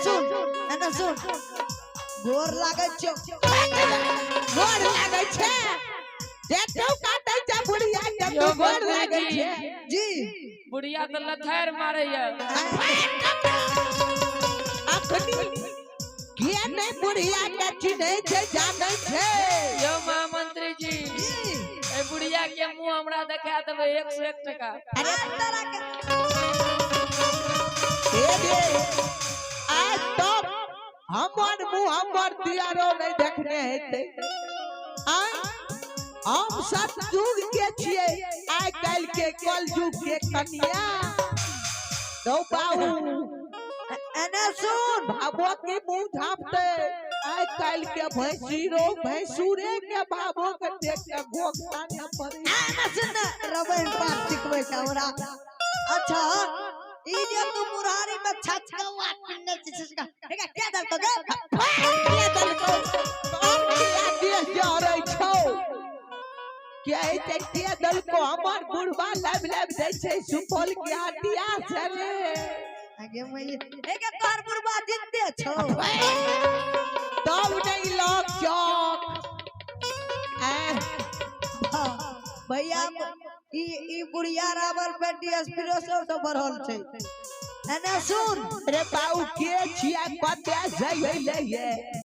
एना सुन गोर लागे छ गोर लागे छ जेतो काटे छ बुढ़िया के तो गोर लागे छ जी बुढ़िया तो लथार मारे या अखनी के ने बुढ़िया के चिन्हे छ जाने छ यो महामंत्री जी ए बुढ़िया के मुंह हमरा देखा देबे 101 टका अरे तोरा के दे आज तो हमर मुंह हमर दियारो नहीं देखने हेते हम सतयुग के छिए आइ काल के कल युग के कन्या दो बाहु एने सुन भाबो के मुंह झापते आइ काल के भैंसीरो भैंसुरे के भाबो के देख के गोखताने पड़ी एने सुन रबन पास सिखबै हमरा अच्छा ई जे तू मुरारी में छचकवा किन्ने छिसका हेगा के दल तो दे के दल तो कौन किया देश जा रही छौ क्या है के दल को हमर बुढ़वा लब लब दै छै सुपौल के हटिया से रे आगे मैं हेगा तोर बुढ़वा जिंदे छौ तब नहीं लग चौक भैया ई बुढ़िया रावल पे डीएसपी से तो बढ़ल छै एने सुन रे बाऊ के छिया कते जइले ये